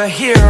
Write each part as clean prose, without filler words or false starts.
superhero.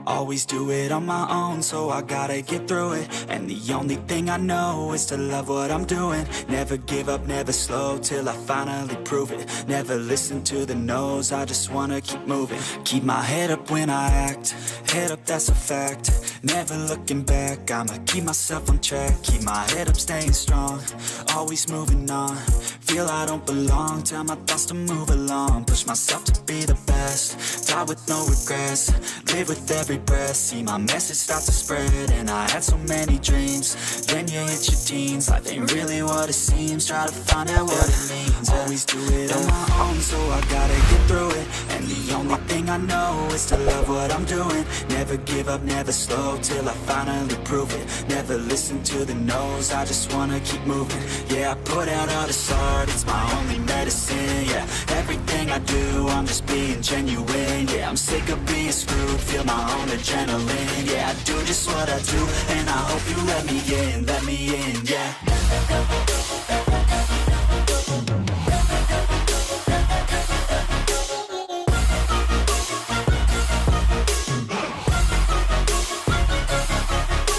Always do it on my own, so I gotta get through it. And the only thing I know is to love what I'm doing. Never give up, never slow, till I finally prove it. Never listen to the no's, I just wanna keep moving. Keep my head up when I act, head up, that's a fact. Never looking back, I'ma keep myself on track. Keep my head up, staying strong, always moving on. Feel I don't belong, tell my thoughts to move along. Push myself to be the best, die with no regrets. Live with every breath, see my message start to spread. And I had so many dreams, then you hit your teens. Life ain't really what it seems, try to find out what it means. Always do it on my own, so I gotta get through it. And the only thing I know is to love what I'm doing. Never give up, never slow, till I finally prove it. Never listen to the no's, I just wanna keep moving. Yeah, I put out all this art, it's my only medicine. Yeah, everything I do, I'm just being genuine. Yeah, I'm sick of being screwed, feel my own adrenaline. Yeah, I do just what I do, and I hope you let me in, yeah.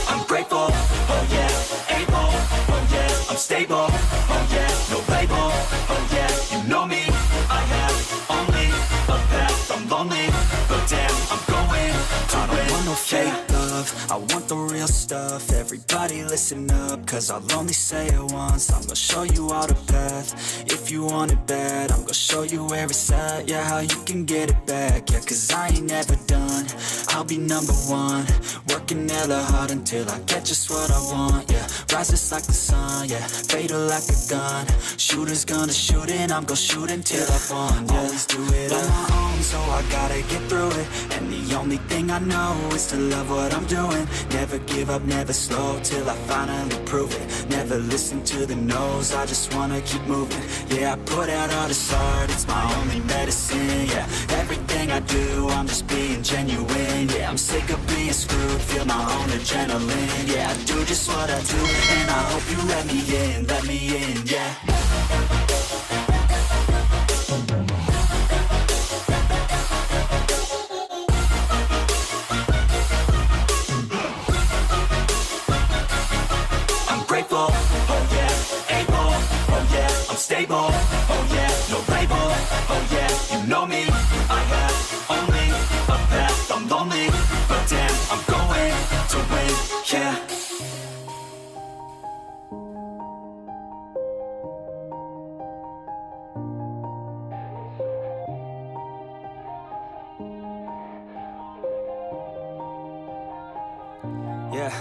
I'm grateful, oh yeah, able, oh yeah, I'm stable, oh yeah, no label, oh yeah, you know me, I have only a path, I'm lonely, but damn, I'm going to win. I don't want no fake love, I want the real stuff. Everybody listen up, cause I'll only say it once. I'm gonna show you all the path, if you want it bad. I'm gonna show you where it's at, yeah, how you can get it back. Yeah, cause I ain't never done, I'll be number one. Working hella hard until I get just what I want, yeah. Rises like the sun, yeah, fatal like a gun. Shooter's gonna shoot and I'm gonna shoot until I've won, yeah. Always do it on my own, so I gotta get through it. And the only thing I know is to love what I'm doing. Never give up, never slow, till I finally prove it. Never listen to the no's, I just wanna keep moving. Yeah, I put out all this art, it's my only medicine. Yeah, everything I do, I'm just being genuine. Yeah, I'm sick of being screwed, feel my own adrenaline. Yeah, I do just what I do, and I hope you let me in, yeah. Oh yeah, able, oh yeah, I'm stable, oh yeah, no label, oh yeah, you know me, I have only a path, I'm lonely, but damn, I'm going to win, yeah. Yeah.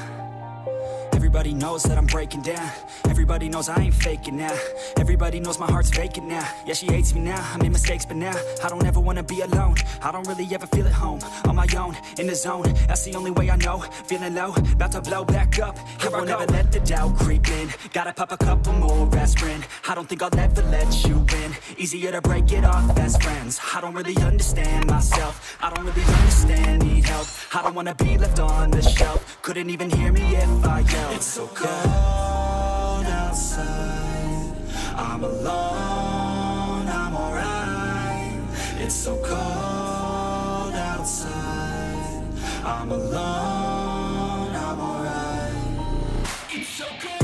Everybody knows that I'm breaking down. Everybody knows I ain't faking now. Everybody knows my heart's vacant now. Yeah, she hates me now, I made mistakes, but now I don't ever wanna be alone. I don't really ever feel at home. On my own, in the zone, that's the only way I know. Feeling low, about to blow back up. Here I won't ever let the doubt creep in. Gotta pop a couple more aspirin. I don't think I'll ever let you in. Easier to break it off best friends. I don't really understand myself, I don't really understand, need help. I don't wanna be left on the shelf. Couldn't even hear me if I yelled. It's so cold outside, I'm alone, I'm alright. It's so cold outside, I'm alone, I'm alright. It's so cold.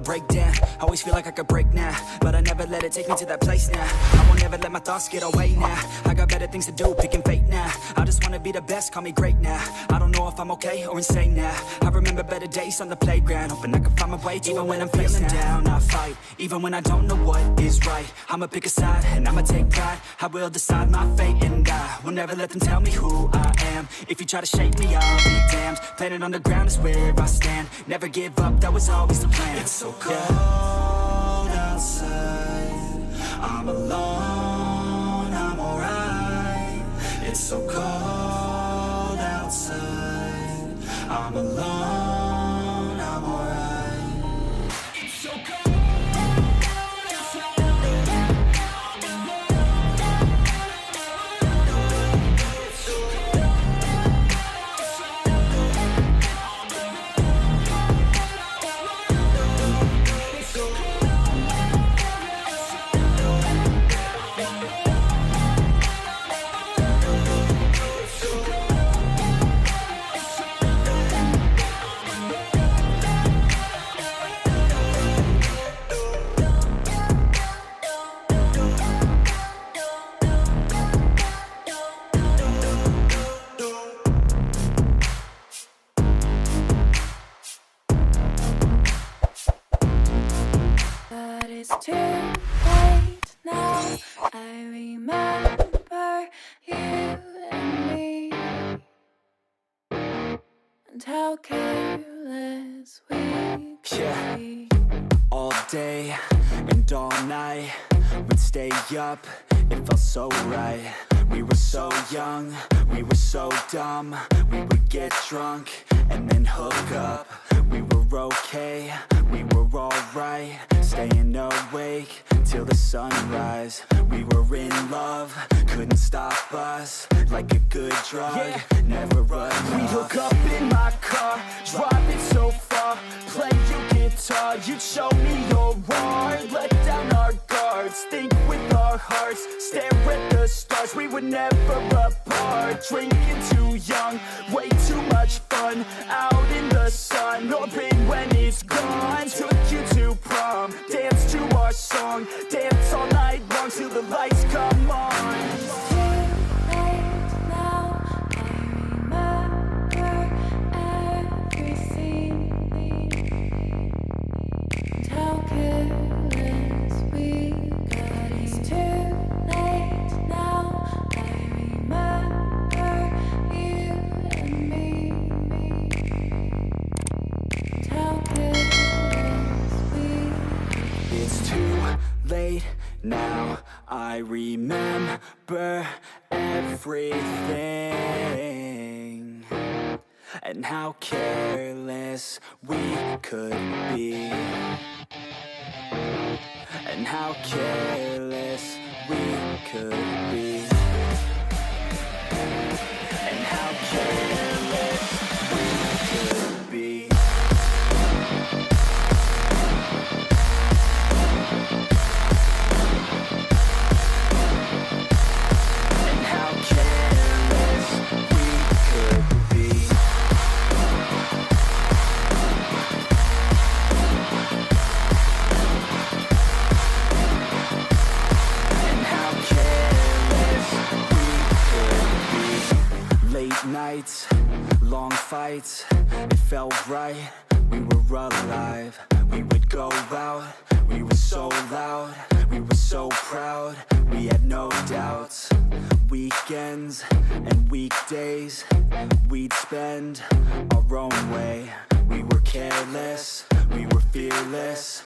Break down, always feel like I could break now, but I never let it take me to that place now. I won't ever let my thoughts get away now. I got better things to do, picking fate now. I just wanna be the best, call me great now. I don't know if I'm okay or insane now. I remember better days on the playground, hoping I can find my way to even when I'm feeling down. I fight, even when I don't know what is right. I'ma pick a side, and I'ma take pride. I will decide my fate, and I will never let them tell me who I am. If you try to shake me, I'll be damned. Planet on the ground is where I stand. Never give up, that was always the plan. It's so cold outside, I'm alone, I'm alright. It's so cold outside, I'm alone, I'm alright. It's so cold. It's too late now. I remember you and me, and how careless we could be. All day and all night, we'd stay up, it felt so right. We were so young, we were so dumb. We would get drunk and then hook up. We were okay, we were alright, staying awake till the sunrise. We were in love, couldn't stop us, like a good drug, never enough. We'd hook up in my car, driving so far, play you guitar, you'd show me your art, let down our guards, think with our hearts, stare at the stars. We were never apart, drinking too young, way too much fun, out in the sun, open when it's gone. Took you to prom, dance to our song, dance all night long till the lights come on. It's too late now. I remember everything, and how careless we got. It's too late now. I remember you and me, and how careless we. It's too late now, I remember everything, and how careless we could be, and how careless we could be, and how careless we could be. Nights, long fights, it felt right, we were alive. We would go out, we were so loud, we were so proud, we had no doubts. Weekends and weekdays, we'd spend our own way. We were careless, we were fearless,